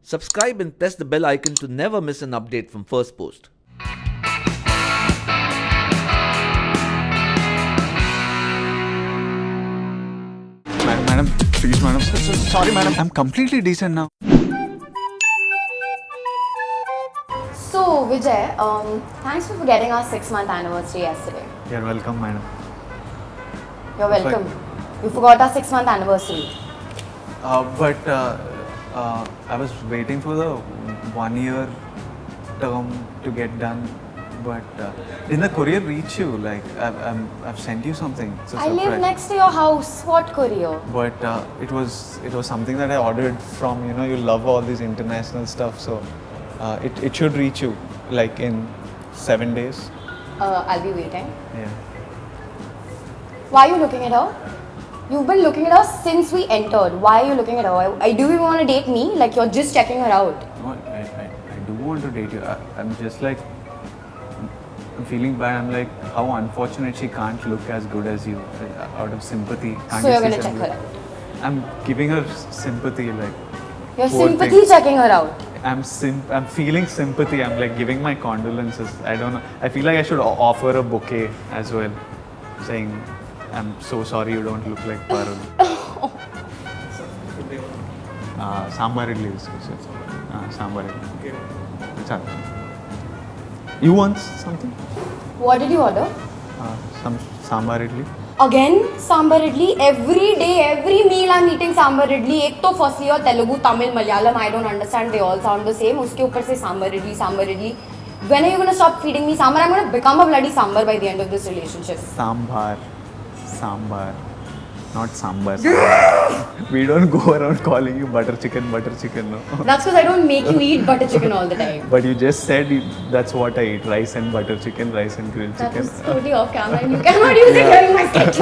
Subscribe and press the bell icon to never miss an update from First Post. Madam, please, madam. Sorry, madam. I'm completely decent now. So, Vijay, thanks for forgetting our 6-month anniversary yesterday. You're welcome, madam. You're welcome. You forgot our 6-month anniversary. But I was waiting for the 1-year term to get done. But didn't the courier reach you? Like, I've sent you something. It's a I live surprise. next to your house. What courier? But it was something that I ordered from, you love all this international stuff. So it should reach you like in 7 days. I'll be waiting. Yeah. Why are you looking at her? You've been looking at her since we entered. Why are you looking at her? Do you want to date me? Like you're just checking her out. No, I do want to date you. I'm just like, I'm feeling bad. I'm like, how unfortunate she can't look as good as you, out of sympathy. Can't So you you're see going to check something? her out. I'm giving her sympathy, like. You're poor sympathy thing. checking her out. I'm feeling sympathy. I'm like giving my condolences. I don't know. I feel like I should offer a bouquet as well, saying, I'm so sorry you don't look like Parul. Sambar idli is sambar idli. It's all. You want something? What did you order? Some sambar idli. Again, sambar idli. Every day, every meal I'm eating sambar idli. एक तो फसली और Telugu, Tamil, Malayalam, I don't understand. They all sound the same. उसके ऊपर से sambar idli, sambar idli. When are you gonna stop feeding me sambar? I'm gonna become a bloody sambar by the end of this relationship. Sambar, not sambar. We don't go around calling you butter chicken, no. That's because I don't make you eat butter chicken all the time. But you just said that's what I eat: rice and butter chicken, rice and grilled That chicken. was totally off camera and you cannot use it here in my sketch.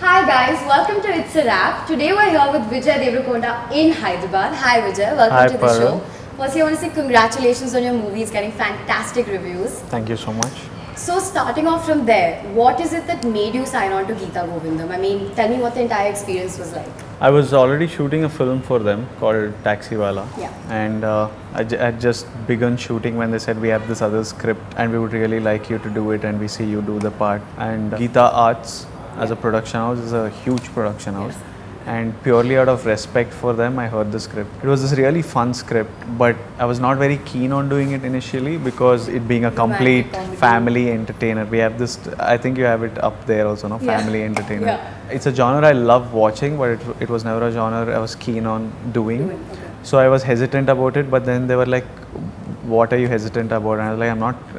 Hi guys, welcome to It's a Wrap. Today we're here with Vijay Deverakonda in Hyderabad. Hi Vijay, welcome Hi, to the Parul. show. Firstly, I want to say congratulations on your movie. It's getting fantastic reviews. Thank you so much. So starting off from there, what is it that made you sign on to Geeta Govindam? I mean, tell me what the entire experience was like. I was already shooting a film for them called Taxiwala. Yeah. And I had just begun shooting when they said we have this other script and we would really like you to do it and we see you do the part. And Geeta Arts as a production house is a huge production house. Yes. And purely out of respect for them, I heard the script. It was this really fun script, but I was not very keen on doing it initially because it being a complete comedy. family entertainer. We have this, I think you have it up there also, no? Yeah. Family entertainer. Yeah. It's a genre I love watching, but it was never a genre I was keen on doing. Okay. So I was hesitant about it, but then they were like, what are you hesitant about? And I was like,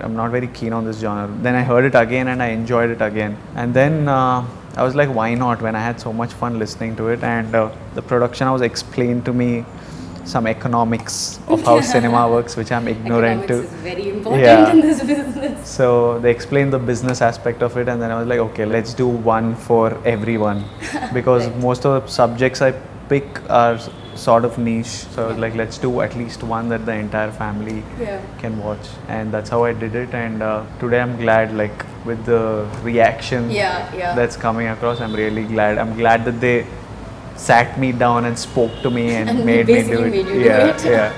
I'm not very keen on this genre. Then I heard it again and I enjoyed it again. And then I was like, why not? When I had so much fun listening to it, and the production house explained to me some economics of how cinema works, which I'm ignorant Economics to. is very important Yeah. in this business. So they explained the business aspect of it, and then I was like, okay, let's do one for everyone, because Right. most of the subjects I pick are sort of niche. So I was like, let's do at least one that the entire family Yeah. can watch, and that's how I did it. And today I'm glad, like with the reaction Yeah. that's coming across, I'm really glad. I'm glad that they sat me down and spoke to me and, And made me basically do it. made you yeah, do it. yeah.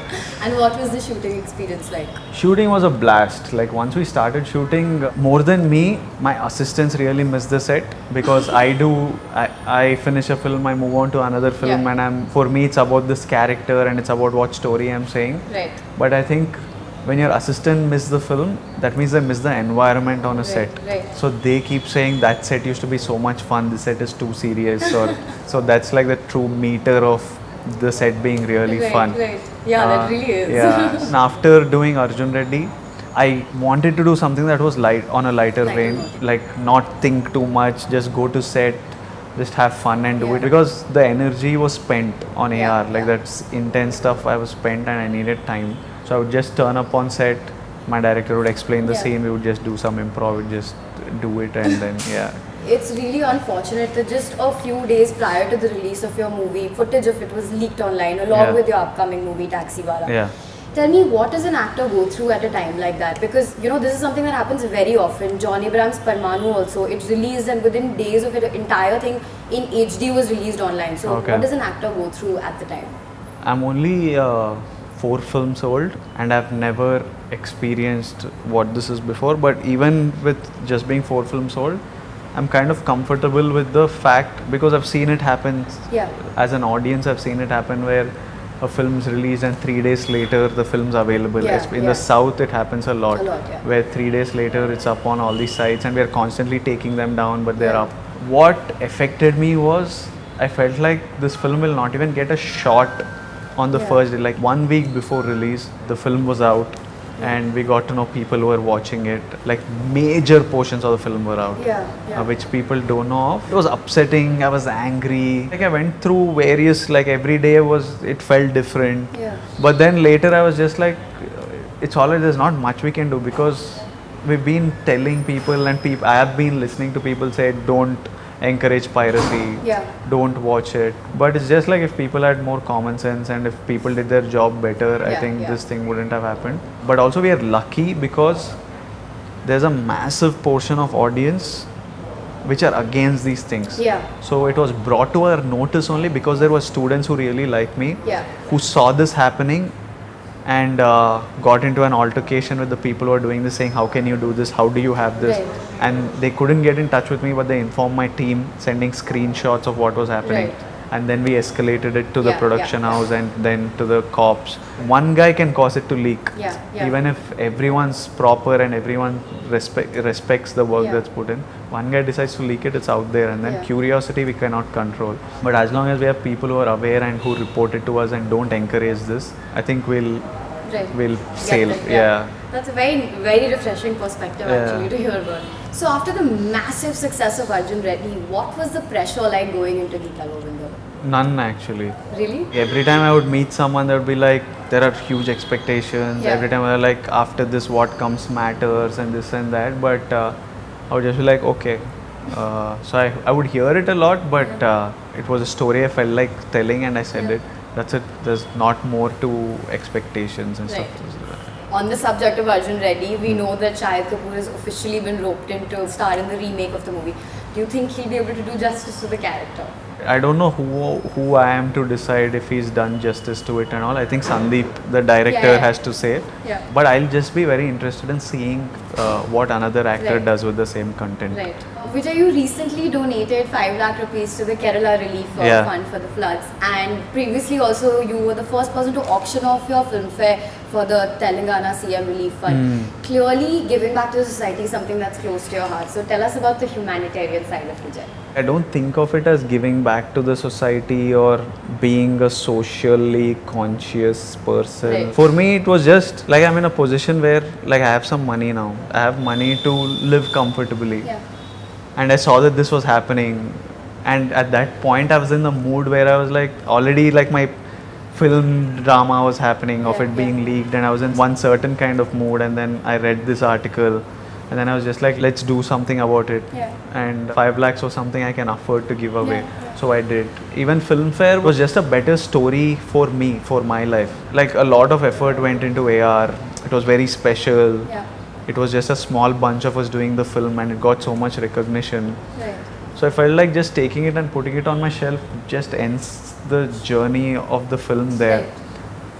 And what was the shooting experience like? Shooting was a blast. Like once we started shooting, more than me, my assistants really miss the set because I finish a film, I move on to another film, Yeah. and for me it's about this character and it's about what story I'm saying. Right. But I think when your assistant miss the film, that means they miss the environment on a set. right. So they keep saying that set used to be so much fun, this set is too serious, or so that's like the true meter of the set being really fun. Right. Yeah, that really is. Yeah. And after doing Arjun Reddy, I wanted to do something that was on a lighter Lighter vein, note. like not think too much, just go to set, just have fun and do Yeah. it, because the energy was spent on Yeah, AR, like yeah. that's intense stuff I was spent and I needed time. So I would just turn up on set, my director would explain the Yeah. scene, we would just do some improv, we'd just do it, and then yeah. It's really unfortunate that just a few days prior to the release of your movie, footage of it was leaked online along Yeah. with your upcoming movie Taxiwala. Yeah. Tell me, what does an actor go through at a time like that? Because, you know, this is something that happens very often. John Abraham's Parmanu also, it's released and within days of it, the entire thing in HD was released online. So Okay. what does an actor go through at the time? I'm only 4 films old and I've never experienced what this is before. But even with just being 4 films old, I'm kind of comfortable with the fact because I've seen it happen. Yeah. As an audience, I've seen it happen where a film's released and 3 days later the film's available. Yeah, In yeah. the south, it happens a lot. A lot, yeah. Where 3 days later it's up on all these sites and we're constantly taking them down, but they're Yeah. up. What affected me was I felt like this film will not even get a shot on the Yeah. first day. Like 1 week before release, the film was out and we got to know people who were watching it. Like major portions of the film were out. Yeah, yeah. Which people don't know of. It was upsetting. I was angry. Like I went through various. Like every day it felt different. Yeah. But then later I was just like, it's alright. There's not much we can do because we've been telling people and I have been listening to people say don't encourage piracy. Yeah. Don't watch it. But it's just like if people had more common sense and if people did their job better, I Yeah, think yeah. this thing wouldn't have happened. But also we are lucky because there's a massive portion of audience which are against these things. Yeah. So it was brought to our notice only because there were students who really like me, Yeah. who saw this happening and got into an altercation with the people who are doing this, saying, how can you do this? How do you have this? Right. And they couldn't get in touch with me, but they informed my team, sending screenshots of what was happening. Right. And then we escalated it to the Yeah, production yeah, yeah. house and then to the cops. One guy can cause it to leak. Yeah, yeah. Even if everyone's proper and everyone respects the work Yeah. that's put in, one guy decides to leak it, it's out there. And then Yeah. curiosity we cannot control. But as long as we have people who are aware and who report it to us and don't encourage this, I think we'll Right. sail. Get it, Yeah. That's a very, very refreshing perspective Yeah. actually to hear about. So after the massive success of Arjun Reddy, what was the pressure like going into Geeta Govinda? None actually. Really? Every time I would meet someone, there would be like, there are huge expectations. Yeah. Every time they're like, after this, what comes matters and this and that. But I would just be like, okay. So I would hear it a lot, but it was a story I felt like telling and I said Yeah. it. That's it. There's not more to expectations and Right. stuff. On the subject of Arjun Reddy, we know that Shahid Kapoor has officially been roped in to star in the remake of the movie. Do you think he'll be able to do justice to the character? I don't know who I am to decide if he's done justice to it and all. I think Sandeep, the director, Yeah. has to say it. Yeah. But I'll just be very interested in seeing what another actor Right. does with the same content. Right. Vijay, you recently donated 5 lakh rupees to the Kerala Relief Yeah. Fund for the floods, and previously also you were the first person to auction off your filmfare for the Telangana CM Relief Fund. Clearly, giving back to society is something that's close to your heart. So tell us about the humanitarian side of Vijay. I don't think of it as giving back to the society or being a socially conscious person. Right. For me, it was just like I'm in a position where like I have some money now. I have money to live comfortably. Yeah. And I saw that this was happening, and at that point I was in the mood where I was like already like my film drama was happening of Yeah, it being leaked, and I was in one certain kind of mood, and then I read this article and then I was just like, let's do something about it. Yeah. And 5 lakhs was something I can afford to give away. Yeah. So I did. Even Filmfare was just a better story for me, for my life. Like a lot of effort went into AR. It was very special. Yeah. It was just a small bunch of us doing the film and it got so much recognition. Right. So I felt like just taking it and putting it on my shelf just ends the journey of the film there. Right.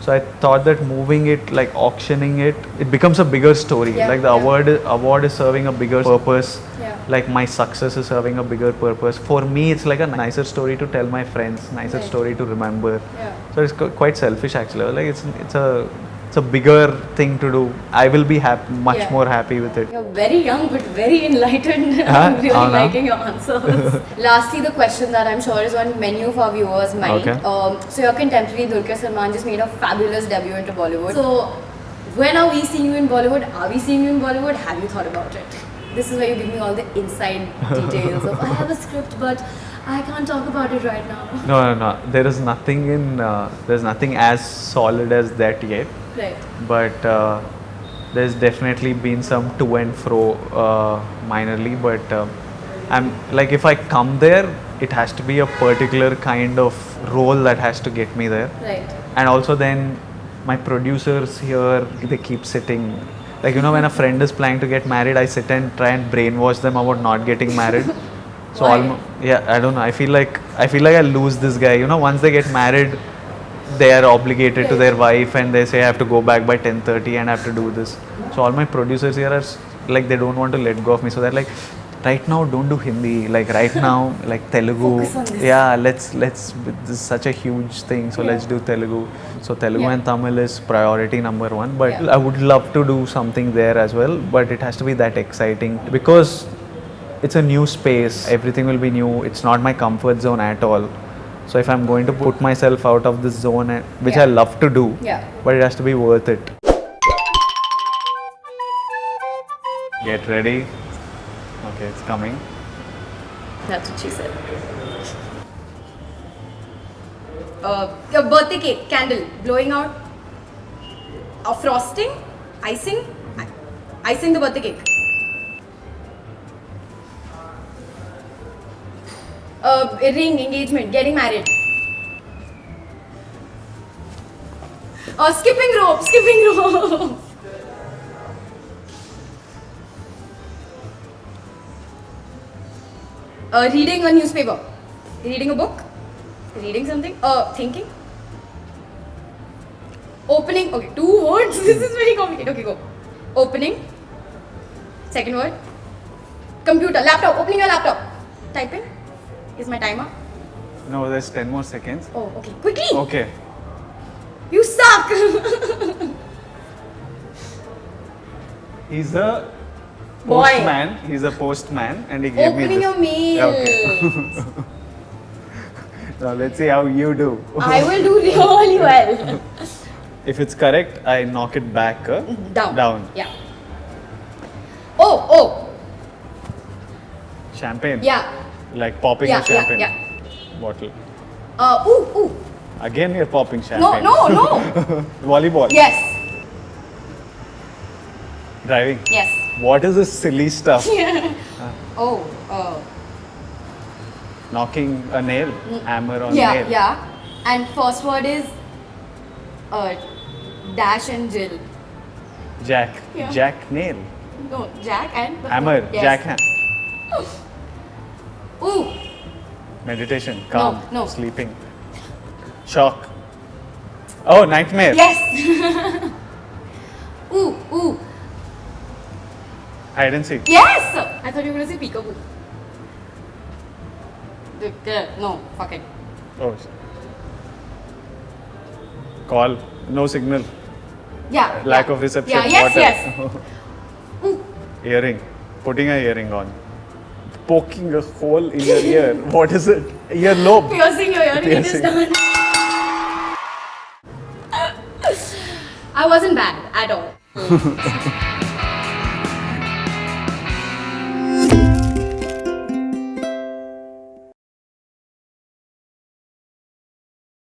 So I thought that moving it, like auctioning it, it becomes a bigger story. Yeah, Like the yeah. award is serving a bigger purpose. Yeah. Like my success is serving a bigger purpose. For me, it's like a nicer story to tell my friends, nicer Right. story to remember. Yeah. So it's quite selfish actually. Like it's a bigger thing to do. I will be much Yeah. more happy with it. You're very young but very enlightened. Huh? I'm really Oh, no? liking your answers. Lastly, the question that I'm sure is on many of our viewers' mind. Okay. So your contemporary Dulquer Salman just made a fabulous debut into Bollywood. So when are we seeing you in Bollywood? Are we seeing you in Bollywood? Have you thought about it? This is where you give me all the inside details of I have a script but I can't talk about it right now. No. There is nothing there's nothing as solid as that yet. Right. But there's definitely been some to and fro minorly. But I'm like, if I come there, it has to be a particular kind of role that has to get me there. Right. And also then my producers here, they keep sitting. Like, you know, when a friend is planning to get married, I sit and try and brainwash them about not getting married. So Why? yeah, I don't know. I feel like I lose this guy. You know, once they get married, they are obligated to their wife, and they say I have to go back by 10:30 and I have to do this. So all my producers here are like, they don't want to let go of me. So they're like, right now don't do Hindi. Like right now, like Telugu. Focus on this. Yeah, let's. This is such a huge thing. So let's do Telugu. So Telugu Yeah. and Tamil is priority number one. But Yeah. I would love to do something there as well. But it has to be that exciting because it's a new space. Everything will be new. It's not my comfort zone at all. So if I'm going to put myself out of this zone, which Yeah. I love to do, Yeah. but it has to be worth it. Get ready. Okay, it's coming. That's what she said. Your birthday cake, candle, blowing out. Frosting, icing, icing the birthday cake. Ring, engagement, getting married. Skipping rope, skipping rope. Reading a newspaper, reading a book, reading something, thinking. Opening, okay, 2 words. This is very complicated. Okay, go. Opening. Second word. Computer, laptop, opening your laptop. Typing. Is my timer? No, there's 10 more seconds. Oh, okay. Quickly. Okay. You suck. He's a Boy. postman. He's a postman, and he gave me Opening this. your mail. Okay. Now let's see how you do. I will do really well. If it's correct, I knock it back. Down. Down. Yeah. Oh. Champagne. Yeah. Like popping Yeah, a champagne yeah, bottle. Ooh. Again, you're popping No, champagne. no. Volleyball. Yes. Driving. Yes. What is this silly stuff? Oh. Knocking a nail, hammer on Yeah, nail. yeah. And first word is Dash and Jill. Jack. Yeah. Jack nail. No, Jack and the Hammer. Yes. Jack ham. Ooh. Meditation. Calm. No. Sleeping. Shock. Oh, nightmare. Yes. Ooh. Hide and seek. Yes. I thought you were gonna say peekaboo. No, fuck it. Oh. Call. No signal. Yeah. Lack yeah. of reception. Yeah. Yes. Water. Yes. Ooh. Earring. Putting a earring on. Poking a hole in your ear. What is it? Earlobe. Piercing your earring. It is Piercing. done. I wasn't bad at all.